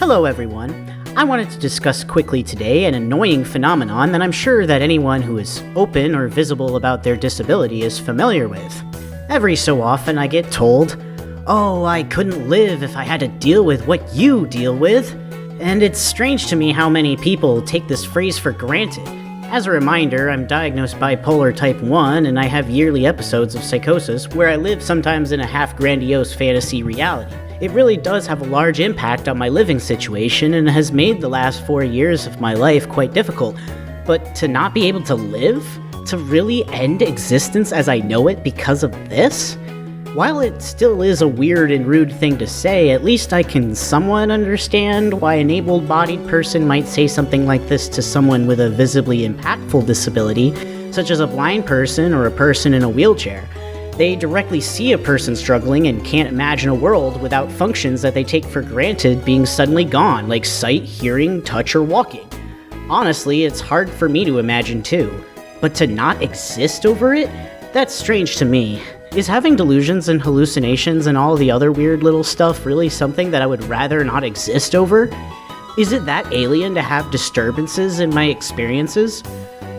Hello everyone. I wanted to discuss quickly today an annoying phenomenon that I'm sure that anyone who is open or visible about their disability is familiar with. Every so often I get told, "Oh, I couldn't live if I had to deal with what you deal with." And it's strange to me how many people take this phrase for granted. As a reminder, I'm diagnosed bipolar type 1 and I have yearly episodes of psychosis where I live sometimes in a half-grandiose fantasy reality. It really does have a large impact on my living situation and has made the last 4 years of my life quite difficult. But to not be able to live? To really end existence as I know it because of this? While it still is a weird and rude thing to say, at least I can somewhat understand why an able-bodied person might say something like this to someone with a visibly impactful disability, such as a blind person or a person in a wheelchair. They directly see a person struggling and can't imagine a world without functions that they take for granted being suddenly gone, like sight, hearing, touch, or walking. Honestly, it's hard for me to imagine too. But to not exist over it? That's strange to me. Is having delusions and hallucinations and all the other weird little stuff really something that I would rather not exist over? Is it that alien to have disturbances in my experiences?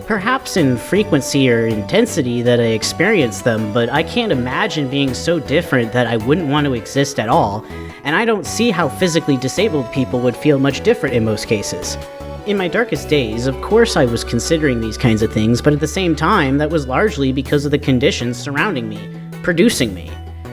Perhaps in frequency or intensity that I experience them, but I can't imagine being so different that I wouldn't want to exist at all, and I don't see how physically disabled people would feel much different in most cases. In my darkest days, of course I was considering these kinds of things, but at the same time, that was largely because of the conditions surrounding me, producing me.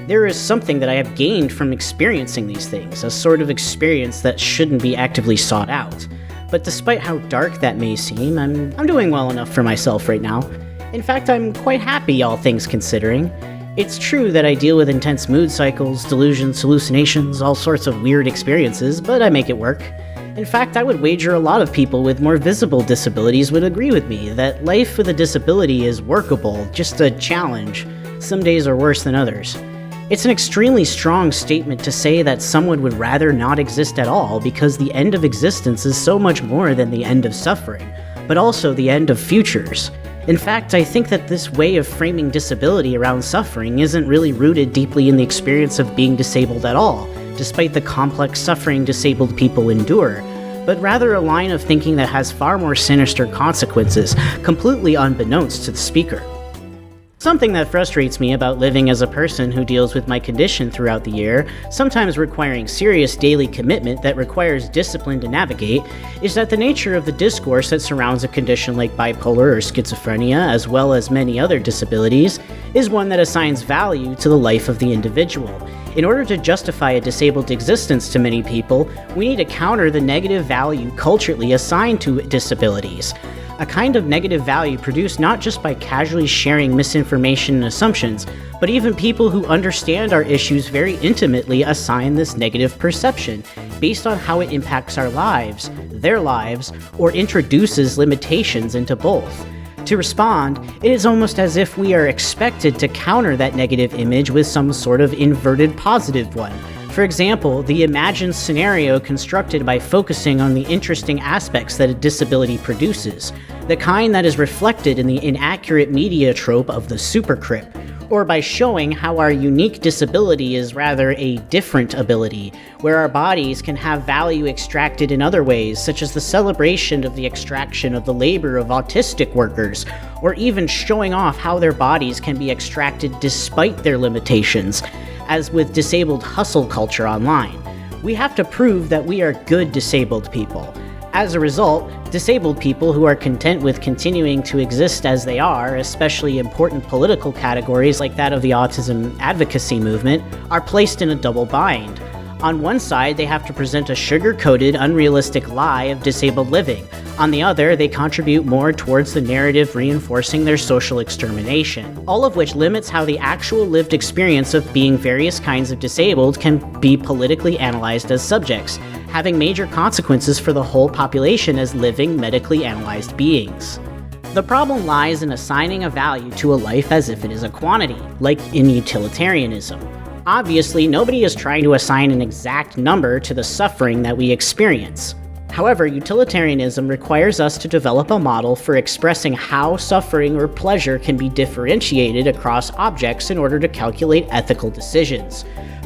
There is something that I have gained from experiencing these things, a sort of experience that shouldn't be actively sought out. But despite how dark that may seem, I'm doing well enough for myself right now. In fact, I'm quite happy, all things considering. It's true that I deal with intense mood cycles, delusions, hallucinations, all sorts of weird experiences, but I make it work. In fact, I would wager a lot of people with more visible disabilities would agree with me that life with a disability is workable, just a challenge. Some days are worse than others. It's an extremely strong statement to say that someone would rather not exist at all because the end of existence is so much more than the end of suffering, but also the end of futures. In fact, I think that this way of framing disability around suffering isn't really rooted deeply in the experience of being disabled at all, despite the complex suffering disabled people endure, but rather a line of thinking that has far more sinister consequences, completely unbeknownst to the speaker. Something that frustrates me about living as a person who deals with my condition throughout the year, sometimes requiring serious daily commitment that requires discipline to navigate, is that the nature of the discourse that surrounds a condition like bipolar or schizophrenia, as well as many other disabilities, is one that assigns value to the life of the individual. In order to justify a disabled existence to many people, we need to counter the negative value culturally assigned to disabilities. A kind of negative value produced not just by casually sharing misinformation and assumptions, but even people who understand our issues very intimately assign this negative perception based on how it impacts our lives, their lives, or introduces limitations into both. To respond, it is almost as if we are expected to counter that negative image with some sort of inverted positive one. For example, the imagined scenario constructed by focusing on the interesting aspects that a disability produces, the kind that is reflected in the inaccurate media trope of the supercrip, or by showing how our unique disability is rather a different ability, where our bodies can have value extracted in other ways, such as the celebration of the extraction of the labor of autistic workers, or even showing off how their bodies can be extracted despite their limitations, as with disabled hustle culture online. We have to prove that we are good disabled people. As a result, disabled people who are content with continuing to exist as they are, especially important political categories like that of the autism advocacy movement, are placed in a double bind. On one side, they have to present a sugar-coated, unrealistic lie of disabled living. On the other, they contribute more towards the narrative reinforcing their social extermination, all of which limits how the actual lived experience of being various kinds of disabled can be politically analyzed as subjects, having major consequences for the whole population as living, medically analyzed beings. The problem lies in assigning a value to a life as if it is a quantity, like in utilitarianism. Obviously, nobody is trying to assign an exact number to the suffering that we experience. However, utilitarianism requires us to develop a model for expressing how suffering or pleasure can be differentiated across objects in order to calculate ethical decisions.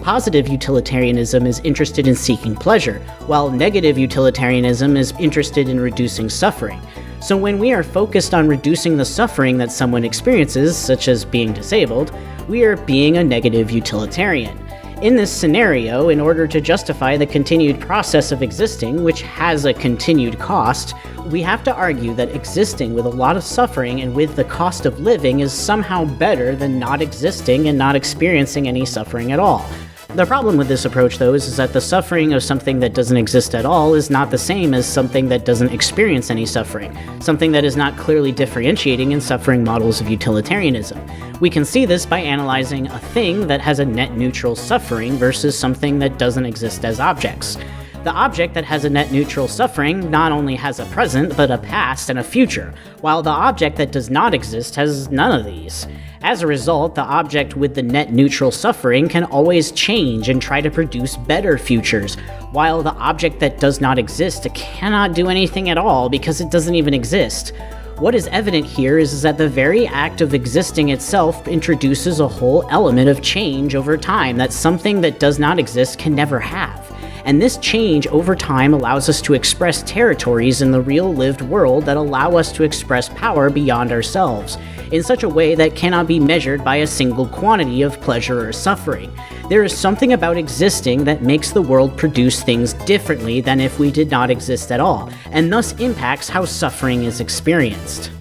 positive utilitarianism is interested in seeking pleasure, while negative utilitarianism is interested in reducing suffering. So when we are focused on reducing the suffering that someone experiences, such as being disabled, we are being a negative utilitarian. In this scenario, in order to justify the continued process of existing, which has a continued cost, we have to argue that existing with a lot of suffering and with the cost of living is somehow better than not existing and not experiencing any suffering at all. The problem with this approach, though, is that the suffering of something that doesn't exist at all is not the same as something that doesn't experience any suffering, something that is not clearly differentiating in suffering models of utilitarianism. We can see this by analyzing a thing that has a net neutral suffering versus something that doesn't exist as objects. The object that has a net neutral suffering not only has a present, but a past and a future, while the object that does not exist has none of these. As a result, the object with the net neutral suffering can always change and try to produce better futures, while the object that does not exist cannot do anything at all because it doesn't even exist. What is evident here is that the very act of existing itself introduces a whole element of change over time that something that does not exist can never have. And this change over time allows us to express territories in the real lived world that allow us to express power beyond ourselves, in such a way that cannot be measured by a single quantity of pleasure or suffering. There is something about existing that makes the world produce things differently than if we did not exist at all, and thus impacts how suffering is experienced.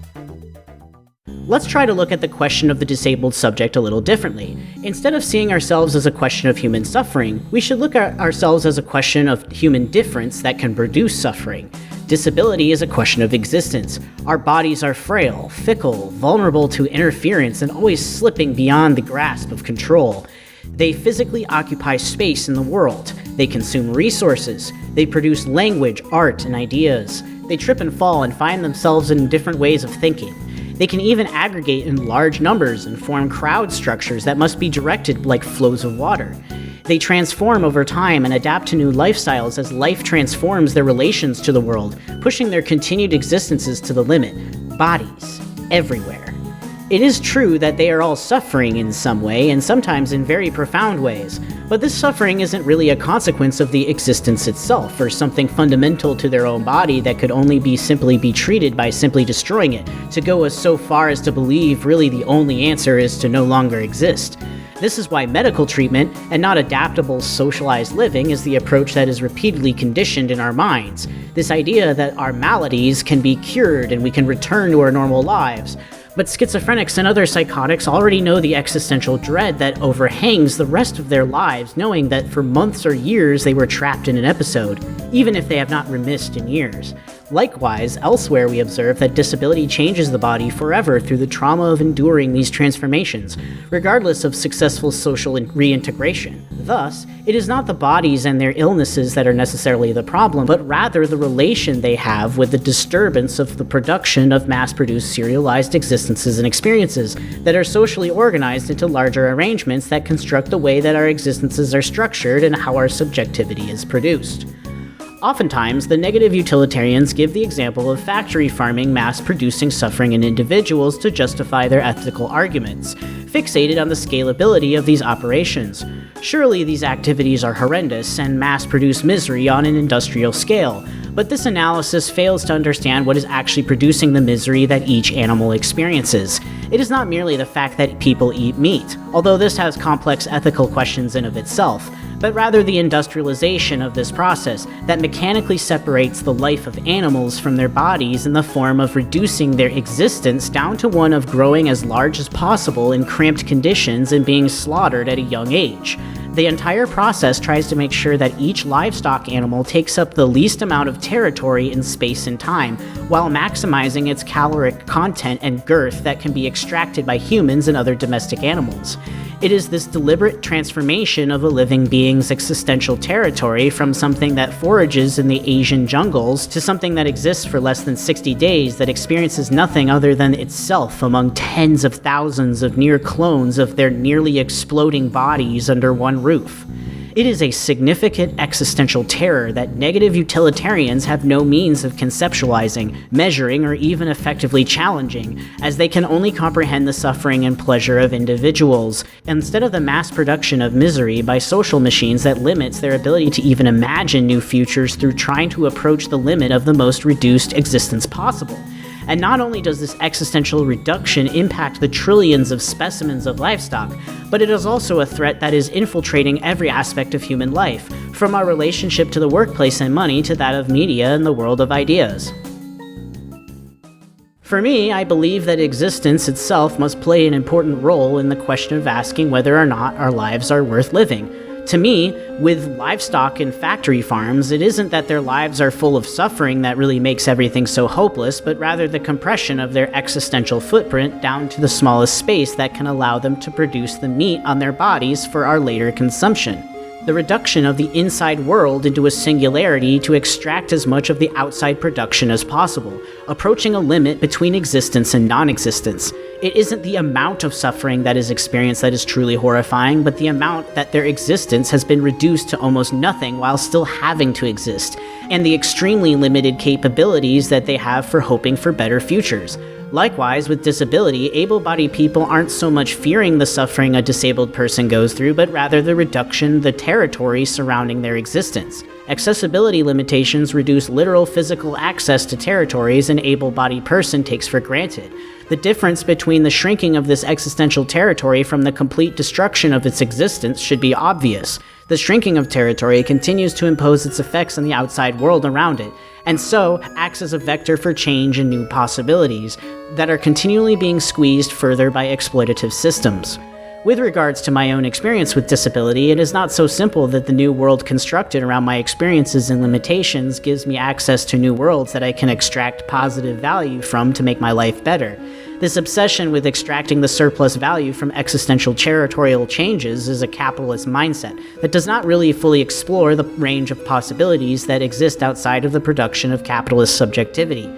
Let's try to look at the question of the disabled subject a little differently. Instead of seeing ourselves as a question of human suffering, we should look at ourselves as a question of human difference that can produce suffering. Disability is a question of existence. Our bodies are frail, fickle, vulnerable to interference, and always slipping beyond the grasp of control. They physically occupy space in the world. They consume resources. They produce language, art, and ideas. They trip and fall and find themselves in different ways of thinking. They can even aggregate in large numbers and form crowd structures that must be directed like flows of water. They transform over time and adapt to new lifestyles as life transforms their relations to the world, pushing their continued existences to the limit. Bodies, everywhere. It is true that they are all suffering in some way, and sometimes in very profound ways, but this suffering isn't really a consequence of the existence itself, or something fundamental to their own body that could only simply be treated by simply destroying it, to go so far as to believe really the only answer is to no longer exist. This is why medical treatment, and not adaptable socialized living, is the approach that is repeatedly conditioned in our minds. This idea that our maladies can be cured and we can return to our normal lives. But schizophrenics and other psychotics already know the existential dread that overhangs the rest of their lives, knowing that for months or years they were trapped in an episode, even if they have not remissed in years. Likewise, elsewhere we observe that disability changes the body forever through the trauma of enduring these transformations, regardless of successful social reintegration. Thus, it is not the bodies and their illnesses that are necessarily the problem, but rather the relation they have with the disturbance of the production of mass-produced serialized existences and experiences that are socially organized into larger arrangements that construct the way that our existences are structured and how our subjectivity is produced. Oftentimes, the negative utilitarians give the example of factory farming mass-producing suffering in individuals to justify their ethical arguments, fixated on the scalability of these operations. Surely these activities are horrendous and mass-produce misery on an industrial scale, but this analysis fails to understand what is actually producing the misery that each animal experiences. It is not merely the fact that people eat meat, although this has complex ethical questions in of itself, but rather the industrialization of this process that mechanically separates the life of animals from their bodies in the form of reducing their existence down to one of growing as large as possible in cramped conditions and being slaughtered at a young age. The entire process tries to make sure that each livestock animal takes up the least amount of territory in space and time, while maximizing its caloric content and girth that can be extracted by humans and other domestic animals. It is this deliberate transformation of a living being's existential territory from something that forages in the Asian jungles to something that exists for less than 60 days that experiences nothing other than itself among tens of thousands of near clones of their nearly exploding bodies under one roof. It is a significant existential terror that negative utilitarians have no means of conceptualizing, measuring, or even effectively challenging, as they can only comprehend the suffering and pleasure of individuals, instead of the mass production of misery by social machines that limits their ability to even imagine new futures through trying to approach the limit of the most reduced existence possible. And not only does this existential reduction impact the trillions of specimens of livestock, but it is also a threat that is infiltrating every aspect of human life, from our relationship to the workplace and money to that of media and the world of ideas. For me, I believe that existence itself must play an important role in the question of asking whether or not our lives are worth living. To me, with livestock and factory farms, it isn't that their lives are full of suffering that really makes everything so hopeless, but rather the compression of their existential footprint down to the smallest space that can allow them to produce the meat on their bodies for our later consumption. The reduction of the inside world into a singularity to extract as much of the outside production as possible, approaching a limit between existence and non-existence. It isn't the amount of suffering that is experienced that is truly horrifying, but the amount that their existence has been reduced to almost nothing while still having to exist, and the extremely limited capabilities that they have for hoping for better futures. Likewise, with disability, able-bodied people aren't so much fearing the suffering a disabled person goes through, but rather the reduction, the territory surrounding their existence. Accessibility limitations reduce literal physical access to territories an able-bodied person takes for granted. The difference between the shrinking of this existential territory from the complete destruction of its existence should be obvious. The shrinking of territory continues to impose its effects on the outside world around it, and so acts as a vector for change and new possibilities that are continually being squeezed further by exploitative systems. With regards to my own experience with disability, it is not so simple that the new world constructed around my experiences and limitations gives me access to new worlds that I can extract positive value from to make my life better. This obsession with extracting the surplus value from existential territorial changes is a capitalist mindset that does not really fully explore the range of possibilities that exist outside of the production of capitalist subjectivity.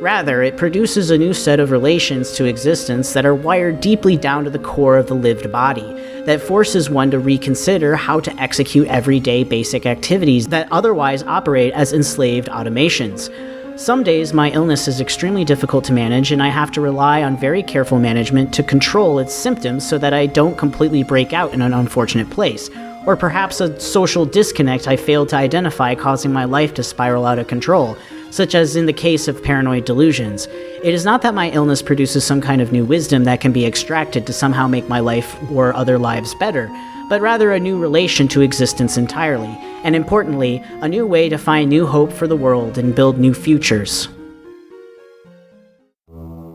Rather, it produces a new set of relations to existence that are wired deeply down to the core of the lived body, that forces one to reconsider how to execute everyday basic activities that otherwise operate as enslaved automations. Some days my illness is extremely difficult to manage, and I have to rely on very careful management to control its symptoms so that I don't completely break out in an unfortunate place, or perhaps a social disconnect I failed to identify causing my life to spiral out of control, such as in the case of paranoid delusions. It is not that my illness produces some kind of new wisdom that can be extracted to somehow make my life or other lives better, but rather a new relation to existence entirely, and importantly, a new way to find new hope for the world and build new futures.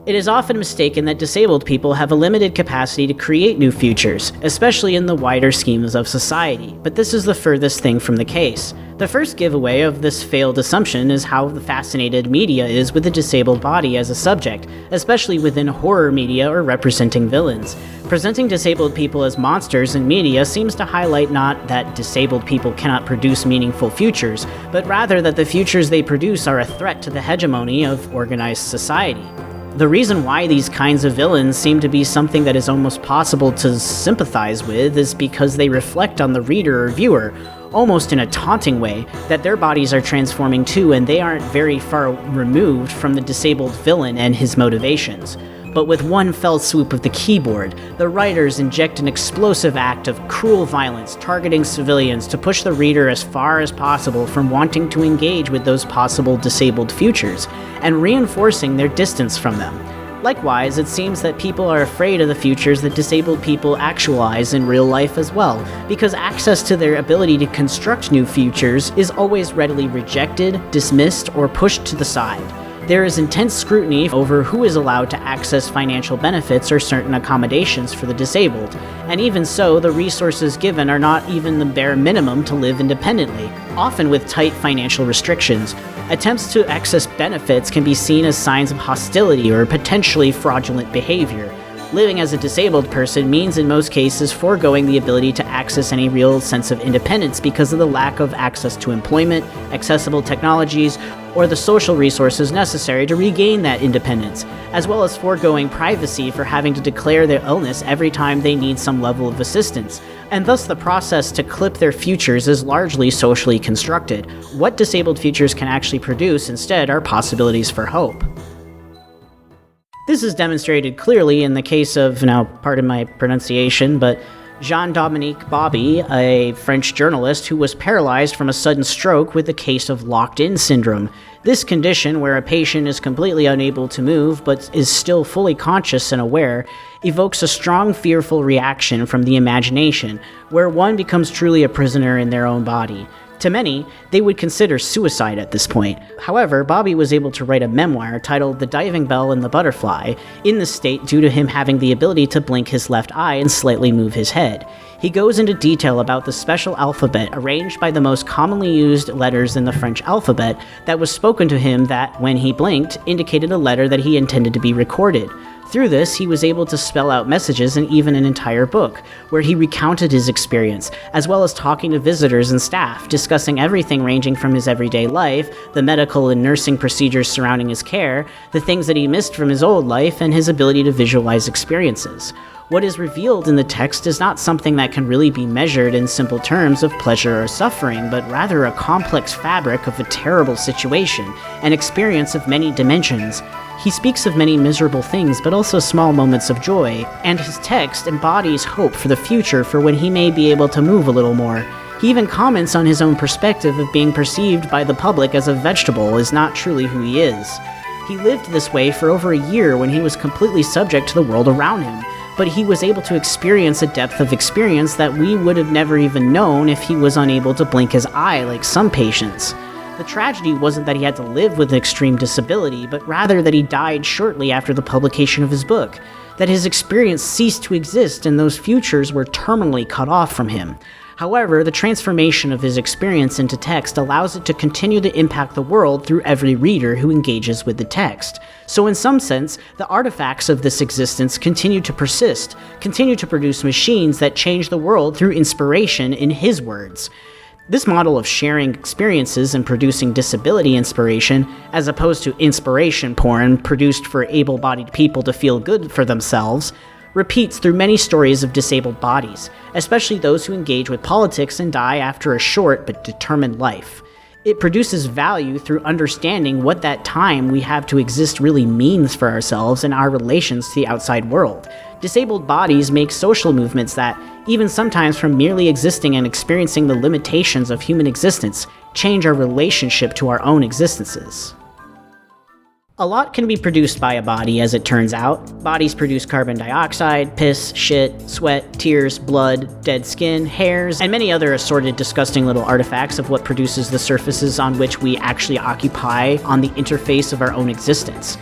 It is often mistaken that disabled people have a limited capacity to create new futures, especially in the wider schemes of society, but this is the furthest thing from the case. The first giveaway of this failed assumption is how fascinated media is with the disabled body as a subject, especially within horror media or representing villains. Presenting disabled people as monsters in media seems to highlight not that disabled people cannot produce meaningful futures, but rather that the futures they produce are a threat to the hegemony of organized society. The reason why these kinds of villains seem to be something that is almost possible to sympathize with is because they reflect on the reader or viewer, almost in a taunting way, that their bodies are transforming too and they aren't very far removed from the disabled villain and his motivations. But with one fell swoop of the keyboard, the writers inject an explosive act of cruel violence targeting civilians to push the reader as far as possible from wanting to engage with those possible disabled futures, and reinforcing their distance from them. Likewise, it seems that people are afraid of the futures that disabled people actualize in real life as well, because access to their ability to construct new futures is always readily rejected, dismissed, or pushed to the side. There is intense scrutiny over who is allowed to access financial benefits or certain accommodations for the disabled, and even so, the resources given are not even the bare minimum to live independently, often with tight financial restrictions. Attempts to access benefits can be seen as signs of hostility or potentially fraudulent behavior. Living as a disabled person means in most cases foregoing the ability to access any real sense of independence because of the lack of access to employment, accessible technologies, or the social resources necessary to regain that independence, as well as foregoing privacy for having to declare their illness every time they need some level of assistance, and thus the process to clip their futures is largely socially constructed. What disabled futures can actually produce instead are possibilities for hope. This is demonstrated clearly in the case of, now pardon my pronunciation, but Jean-Dominique Bauby, a French journalist who was paralyzed from a sudden stroke with a case of locked-in syndrome. This condition, where a patient is completely unable to move but is still fully conscious and aware, evokes a strong fearful reaction from the imagination, where one becomes truly a prisoner in their own body. To many, they would consider suicide at this point. However, Bauby was able to write a memoir titled The Diving Bell and the Butterfly in this state due to him having the ability to blink his left eye and slightly move his head. He goes into detail about the special alphabet arranged by the most commonly used letters in the French alphabet that was spoken to him that, when he blinked, indicated a letter that he intended to be recorded. Through this, he was able to spell out messages and even an entire book, where he recounted his experience, as well as talking to visitors and staff, discussing everything ranging from his everyday life, the medical and nursing procedures surrounding his care, the things that he missed from his old life, and his ability to visualize experiences. What is revealed in the text is not something that can really be measured in simple terms of pleasure or suffering, but rather a complex fabric of a terrible situation, an experience of many dimensions. He speaks of many miserable things, but also small moments of joy, and his text embodies hope for the future for when he may be able to move a little more. He even comments on his own perspective of being perceived by the public as a vegetable is not truly who he is. He lived this way for over a year when he was completely subject to the world around him, but he was able to experience a depth of experience that we would have never even known if he was unable to blink his eye like some patients. The tragedy wasn't that he had to live with an extreme disability, but rather that he died shortly after the publication of his book, that his experience ceased to exist and those futures were terminally cut off from him. However, the transformation of his experience into text allows it to continue to impact the world through every reader who engages with the text. So in some sense, the artifacts of this existence continue to persist, continue to produce machines that change the world through inspiration in his words. This model of sharing experiences and producing disability inspiration, as opposed to inspiration porn produced for able-bodied people to feel good for themselves, repeats through many stories of disabled bodies, especially those who engage with politics and die after a short but determined life. It produces value through understanding what that time we have to exist really means for ourselves and our relations to the outside world. Disabled bodies make social movements that, even sometimes from merely existing and experiencing the limitations of human existence, change our relationship to our own existences. A lot can be produced by a body, as it turns out. Bodies produce carbon dioxide, piss, shit, sweat, tears, blood, dead skin, hairs, and many other assorted disgusting little artifacts of what produces the surfaces on which we actually occupy on the interface of our own existence.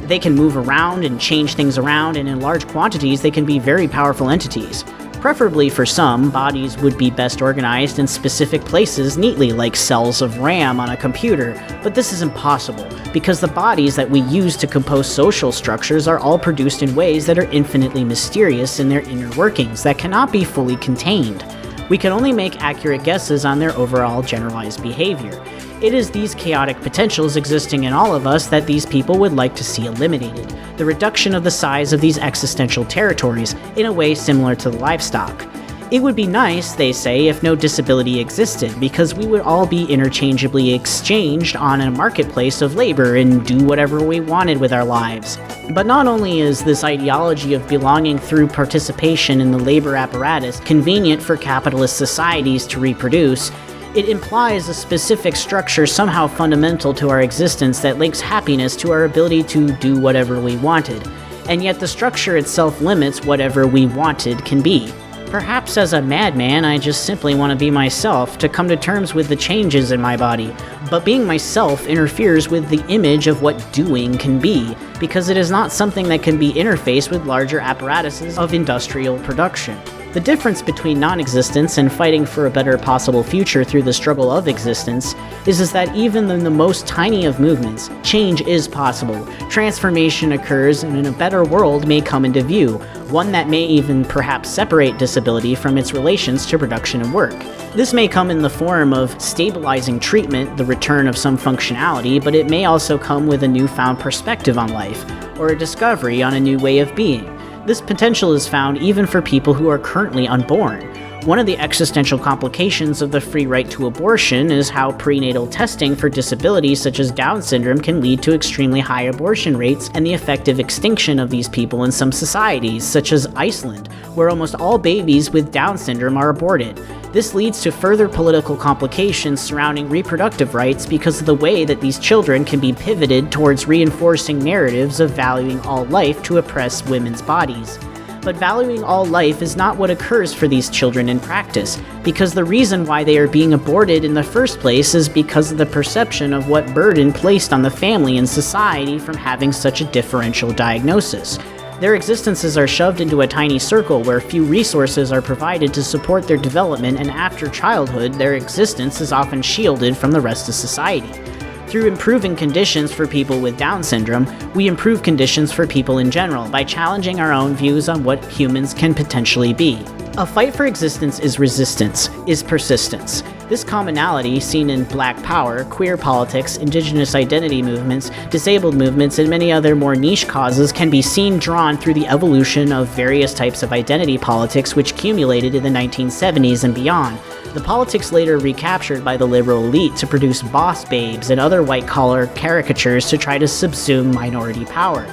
They can move around and change things around, and in large quantities they can be very powerful entities. Preferably for some, bodies would be best organized in specific places neatly, like cells of RAM on a computer, but this is impossible, because the bodies that we use to compose social structures are all produced in ways that are infinitely mysterious in their inner workings that cannot be fully contained. We can only make accurate guesses on their overall generalized behavior. It is these chaotic potentials existing in all of us that these people would like to see eliminated, the reduction of the size of these existential territories in a way similar to the livestock. It would be nice, they say, if no disability existed, because we would all be interchangeably exchanged on a marketplace of labor and do whatever we wanted with our lives. But not only is this ideology of belonging through participation in the labor apparatus convenient for capitalist societies to reproduce, it implies a specific structure somehow fundamental to our existence that links happiness to our ability to do whatever we wanted, and yet the structure itself limits whatever we wanted can be. Perhaps as a madman, I just simply want to be myself, to come to terms with the changes in my body, but being myself interferes with the image of what doing can be, because it is not something that can be interfaced with larger apparatuses of industrial production. The difference between non-existence and fighting for a better possible future through the struggle of existence is that even in the most tiny of movements, change is possible. Transformation occurs and a better world may come into view, one that may even perhaps separate disability from its relations to production and work. This may come in the form of stabilizing treatment, the return of some functionality, but it may also come with a newfound perspective on life, or a discovery on a new way of being. This potential is found even for people who are currently unborn. One of the existential complications of the free right to abortion is how prenatal testing for disabilities such as Down syndrome can lead to extremely high abortion rates and the effective extinction of these people in some societies, such as Iceland, where almost all babies with Down syndrome are aborted. This leads to further political complications surrounding reproductive rights because of the way that these children can be pivoted towards reinforcing narratives of valuing all life to oppress women's bodies. But valuing all life is not what occurs for these children in practice, because the reason why they are being aborted in the first place is because of the perception of what burden placed on the family and society from having such a differential diagnosis. Their existences are shoved into a tiny circle where few resources are provided to support their development, and after childhood, their existence is often shielded from the rest of society. Through improving conditions for people with Down syndrome, we improve conditions for people in general by challenging our own views on what humans can potentially be. A fight for existence is resistance, is persistence. This commonality, seen in Black power, queer politics, indigenous identity movements, disabled movements, and many other more niche causes, can be seen drawn through the evolution of various types of identity politics which accumulated in the 1970s and beyond. The politics later recaptured by the liberal elite to produce boss babes and other white-collar caricatures to try to subsume minority power.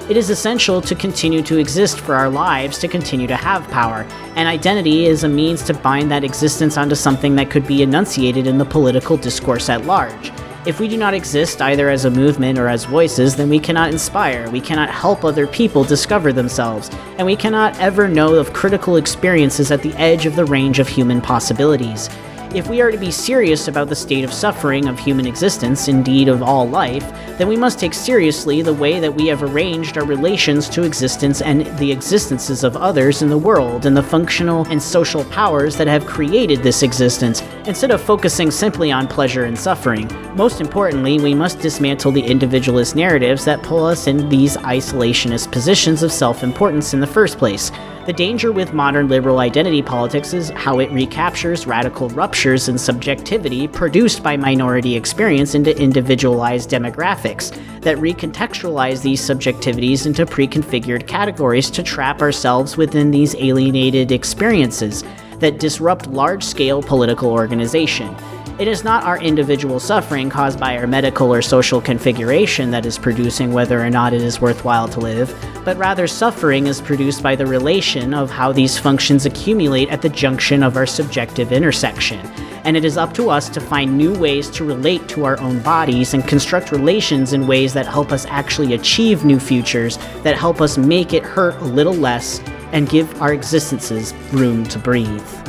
It is essential to continue to exist for our lives to continue to have power, and identity is a means to bind that existence onto something that could be enunciated in the political discourse at large. If we do not exist either as a movement or as voices, then we cannot inspire, we cannot help other people discover themselves, and we cannot ever know of critical experiences at the edge of the range of human possibilities. If we are to be serious about the state of suffering of human existence, indeed of all life, then we must take seriously the way that we have arranged our relations to existence and the existences of others in the world and the functional and social powers that have created this existence, instead of focusing simply on pleasure and suffering. Most importantly, we must dismantle the individualist narratives that pull us in these isolationist positions of self-importance in the first place. The danger with modern liberal identity politics is how it recaptures radical ruptures in subjectivity produced by minority experience into individualized demographics that recontextualize these subjectivities into pre-configured categories to trap ourselves within these alienated experiences that disrupt large-scale political organization. It is not our individual suffering caused by our medical or social configuration that is producing whether or not it is worthwhile to live, but rather suffering is produced by the relation of how these functions accumulate at the junction of our subjective intersection. And it is up to us to find new ways to relate to our own bodies and construct relations in ways that help us actually achieve new futures, that help us make it hurt a little less, and give our existences room to breathe.